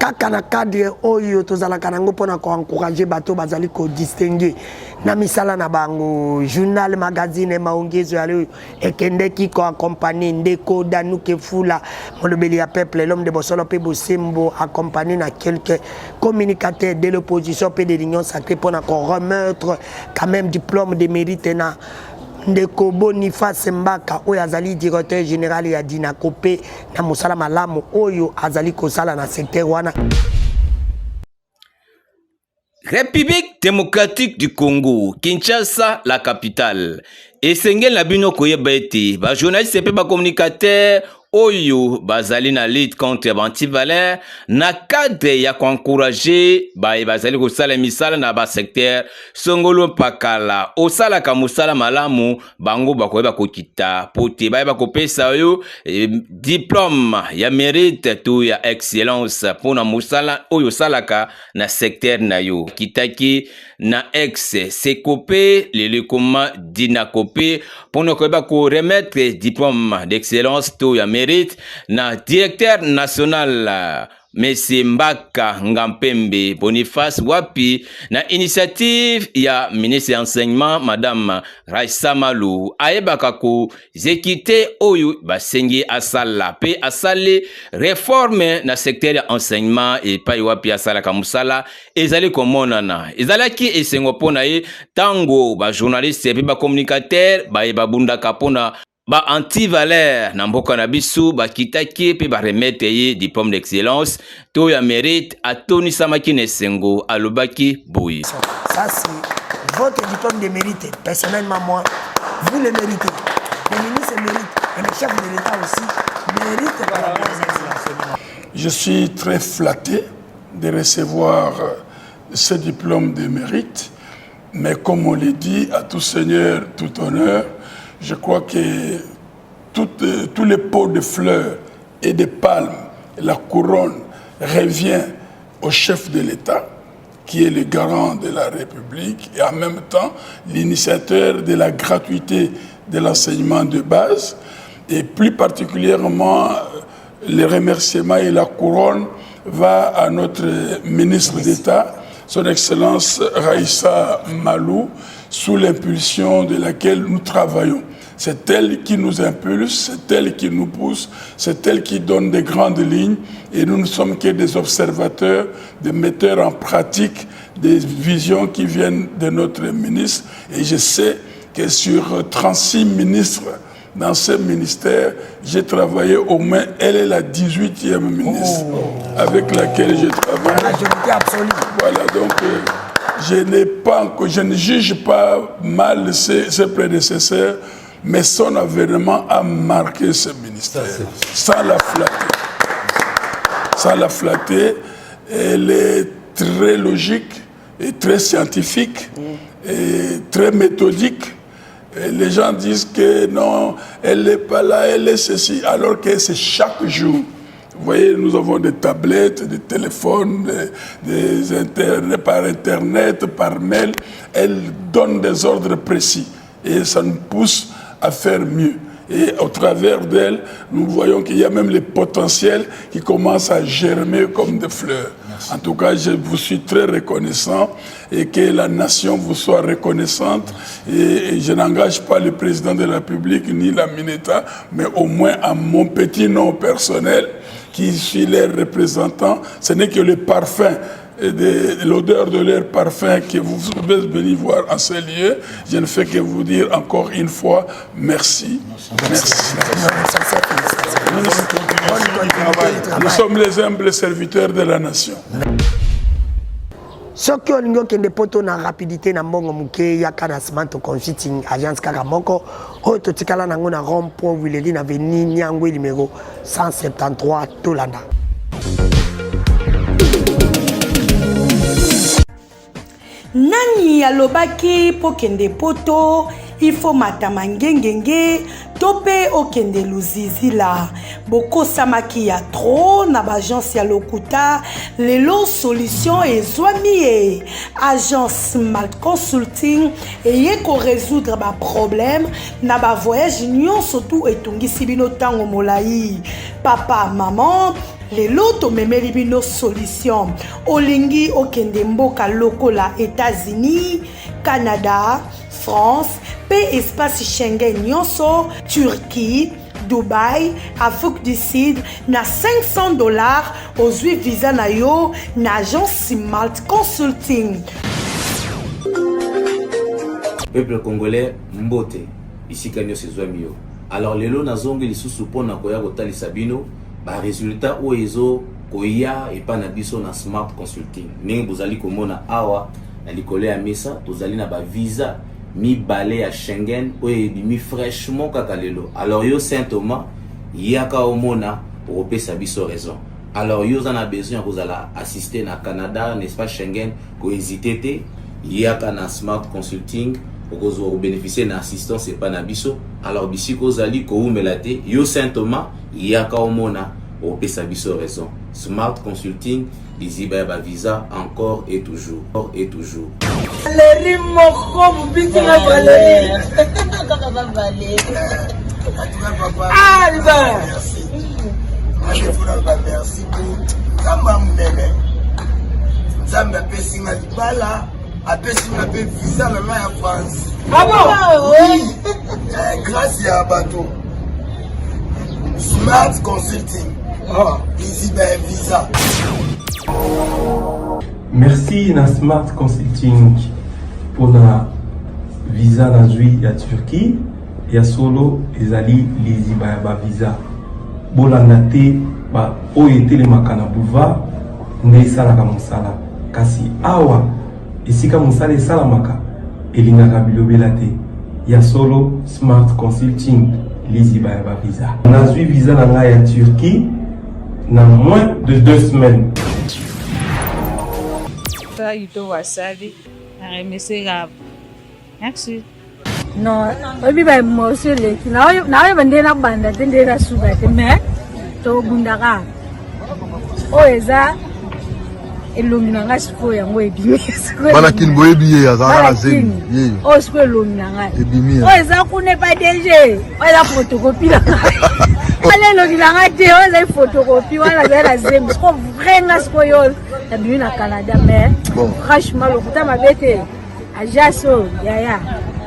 kaka na cadre oyo tozalaka nango mpona koencourage bato bazali kodistingue na misala na bango journal magazine maongezo ya leo ekendeki koaccompagne ndeko Danuke Fula molobeli ya peuple l'homme de Bosolo pe Bosembo accompagné na quelques communicateurs de l'opposition pe de l'union sacrée mpona remettre quand même diplôme de mérite na ndeko Boniface Mbaka oyo azali directeur général ya Dinakope na mosala malamu oyo azali kosala na secteur wana. République démocratique du Congo, Kinshasa, la capitale. Esengel na bino koyeba ete ba journaliste pe ba communicateur oyo bazali na lutte contre antivaleur na cadre ya encourager bazali kosala misala na ba secteur songolo pakala osala ka musala malamu bango bakoyeba kokita pote bakopesa yo diplôme ya mérite to ya excellence pona musala oyo salaka na secteur na yo kitaki na ex Sekope le coma Dinakope pona koyeba ko remettre diplôme d'excellence to ya mérite na directeur national Messi Mbaka Ngampembe Boniface Wapi na initiative ya ministre enseignement Madame Raissa Malou ayebaka ko zekite oyo basengi asala pe asali réforme na secteur ya enseignement et pa wapi asala kamusala ezali komonana ezalaki esengo pona ye tango ba journaliste pe ba communicateur babundaka pona ba anti-valeur na mboka na biso ba kitaki pe ba remettre ye diplôme d'excellence to ya mérite atoni samaki nesengo alobaki boyi. Ça c'est votre diplôme de mérite. Personnellement moi, vous le méritez. Le ministre mérite et le chef de l'État aussi mérite par rapport aux enseignements. Je suis très flatté de recevoir ce diplôme de mérite, mais comme on l'a dit, à tout seigneur, tout honneur. Je crois que tous les pots de fleurs et de palmes, la couronne revient au chef de l'État, qui est le garant de la République et en même temps l'initiateur de la gratuité de l'enseignement de base. Et plus particulièrement, les remerciements et la couronne va à notre ministre d'État, son Excellence Raissa Malou, sous l'impulsion de laquelle nous travaillons. C'est elle qui nous impulse, c'est elle qui nous pousse, c'est elle qui donne des grandes lignes et nous ne sommes que des observateurs, des metteurs en pratique des visions qui viennent de notre ministre. Et je sais que sur 36 ministres dans ce ministère, j'ai travaillé au moins, elle est la 18e ministre avec laquelle je travaille. La majorité absolue. Voilà, donc je ne juge pas mal ses prédécesseurs, mais son avènement a marqué ce ministère, sans la flatter. Sans la flatter, elle est très logique et très scientifique et très méthodique. Et les gens disent que non, elle n'est pas là, elle est ceci, alors que c'est chaque jour. Vous voyez, nous avons des tablettes, des téléphones, des internets, par Internet, par mail. Elle donne des ordres précis et ça nous pousse à faire mieux. Et au travers d'elle, nous voyons qu'il y a même les potentiels qui commencent à germer comme des fleurs. Merci. En tout cas, je vous suis très reconnaissant et que la nation vous soit reconnaissante. Et je n'engage pas le président de la République ni la Mineta, mais au moins à mon petit nom personnel, qui suis leur représentant, ce n'est que le parfum, l'odeur de leur parfum que vous pouvez venir voir en ce lieu. Je ne fais que vous dire encore une fois merci. Merci. Nous sommes les humbles serviteurs de la nation. Soki olingi okende poto na rapidité na mbongo muke yaka na Smart Consulting agence kaka moko oyo totikala nango na rond-point Wileri na avenue Nyangwe numéro 173 Tolanda. Nani alobaki pokende poto il faut matama ngengenge tope okende luzizila boko samaki ya trop na agence ya lokuta lelo solution ezwami agence Smart Consulting eye ko résoudre ba problème na ba voyage nyonso tout etungisi bino tango molai papa maman lelo tomemeli bino solution olingi okende mboka lokola États-Unis, Canada, France, pe espace Schengen nyonso, Turquie, Dubai, Afrique du Sud, na $500 ozwi visa na yo na agence Smart Consulting. Peuple congolais mbote ici kanyo sezwami yo. Alors lelo nazongi lisusu pona koya kotalisa bino ba résultat o ezo koya epa na biso na Smart Consulting. Ningi bozali komona awa na likolo ya mesa tozali na ba visa mi balé à Schengen ou mi fraîchement kaka lelo. Alors yo Saint Thomas yaka omona pour pesa biso raison. Alors yo en a besoin vous allez assister na Canada n'est-ce pas Schengen ko hésiter té yaka na Smart Consulting pour vous bénéficier d'une assistance et pas na biso. Alors bisi ko zali ko umelate yo Saint Thomas yaka omona pour pesa biso raison. Smart Consulting Liziba ba visa encore et toujours Valérie moko bubiki na Valérie. Kaka ba Valérie. Ah, Liba. Je voudrais merci pour Kamba Mundele. Zamba pesinga libala, apesinga pe visa na ya France. Ah bon? Oui. Grâce à bateau. Smart Consulting. Liziba visa. Merci na Smart Consulting pour la visa na zui ya Turquie ya solo ezali Liziba ba visa bolanda te ba oyetele makana boulevard nde esalaka mosala kasi awa esika mosala esalamaka elingaka bilobela te ya solo Smart Consulting Liziba ba visa na zui visa na ngai ya Turquie na moins de 2 semaines. Ito wasali aremesera. Merci. No, obi ba mo sele. Na bande na banda tende na suba te me to bundaka. O eza elomina ngasiko yango ebimi. Bana kin boye biye azara zemi. Ye. O siko elomina ngai. Ebimi. O eza kune pa DG. O eza photocopie la. Ale elomina ngai te o eza photocopie wala zera zemi. Ko vrenga siko yo. Ebimi na Canada mais franchement le kuta mabete ajaso yaya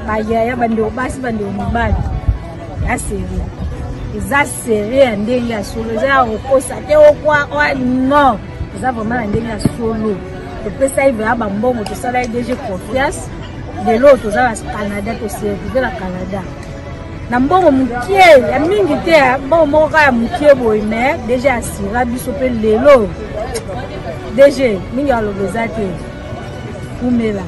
ba yaya bando basi bando mobali ya série eza série ndenge ya solo za okosa te okwa non eza vraiment ndenge ya solo to pesa ive ya bambongo to sala DG confiance de l'autre za la Canada to servir la Canada na mbongo mukie ya mingi te mbongo moko ya mukie boy mais déjà asira biso pe lelo DG mingi alobeza te umela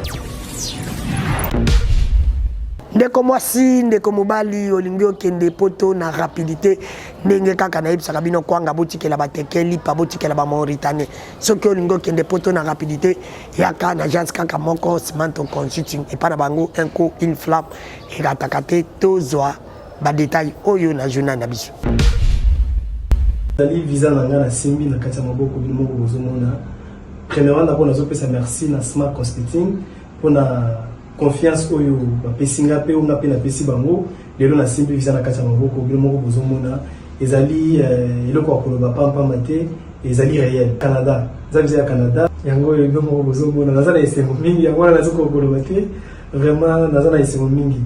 ndeko mwasi ndeko mobali olingi okende poto na rapidité ndenge kaka nayebisaka bino kwanga botikela batekeli pa botikela bamauritanie soki olingi okende poto na rapidité yaka na agence kaka moko Smart Consulting epa na bango un coup une flamme ekataka te tozwa badetail oyo na journal na biso Dali visa nanga na simbi na kati ya maboko bino moko bozomona. Premièrement d'abord nazopesa merci na Smart Consulting pour na confiance oyo bapesinga pe onga pe na pesi bango lelo na simbi visa na kati ya maboko bino moko bozomona ezali eloko akoloba pamba te ezali réel Canada za visa ya Canada yango bino moko bozomona naza na esengo mingi yango na zoko koloba te vraiment naza na esengo mingi.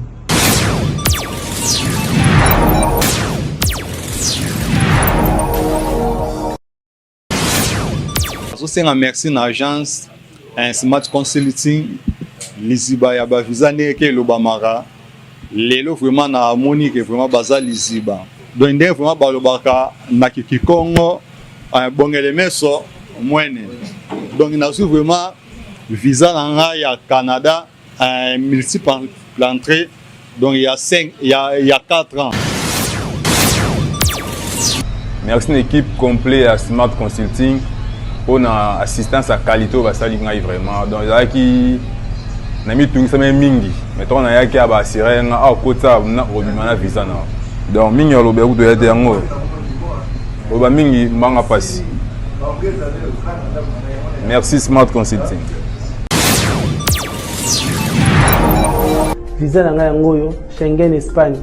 Senga merci na agence Smart Consulting Liziba ya ba visa ne ke lo bamara lelo vraiment na harmonie que vraiment baza Liziba donc ndenge vraiment balobaka na Kikongo bongele meso mwene donc na su vraiment visa na ya Canada multiple l'entrée donc il y a 4 ans. Merci une équipe complète à Smart Consulting. On a assistance à qualité au basali ngai vraiment donc il y a qui na mi tout ça même mingi mais on a qui a ba sirène a kota na obimana visa na donc mingi olobe ku to yete yango oba mingi manga pasi. Merci Smart Consulting. Visa na ngai yango yo Schengen Espagne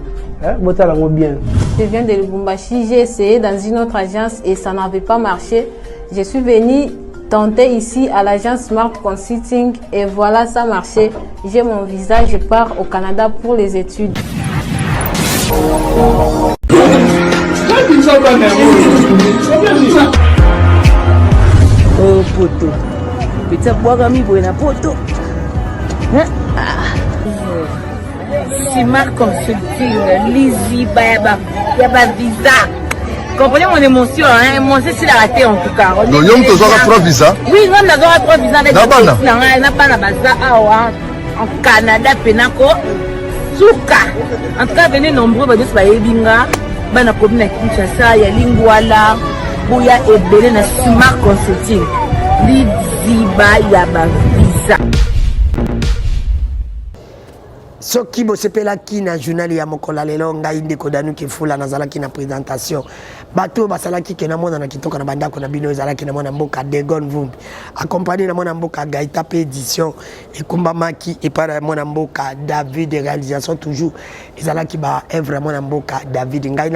botala ngo bien Je viens de Lubumbashi, j'ai essayé dans une autre agence et ça n'avait pas marché. Je suis venue tenter ici à l'agence Smart Consulting et voilà, ça a marché. J'ai mon visa, je pars au Canada pour les études. Oh poto, petit bois mi na poto. Smart Consulting, Lizzy Bayaba, y a pas visa. Comprenez mon émotion, hein? Mon c'est la raté en tout cas. Non, yom to zora 3 visa. Oui, non, na zora 3 visa avec na bana baza awa en Canada penako. Souka. En tout cas, venez nombreux ba ba yebinga, bana komi na Kinshasa ya Lingwala, boya ebele na Smart Consulting. Lizzy Bayaba visa. soki bosepelaki na journal ya mokola lelo ngai ndeko danu kefula nazalaki na présentation bato basalaki ke na mona na kitoka na bandako na bino ezalaki na mwana mboka Degon Vumbi accompagné na mwana mboka Gaita pe édition ekumbamaki epara mwana mboka David réalisation toujours ezalaki ba œuvre mwana mboka David ngai na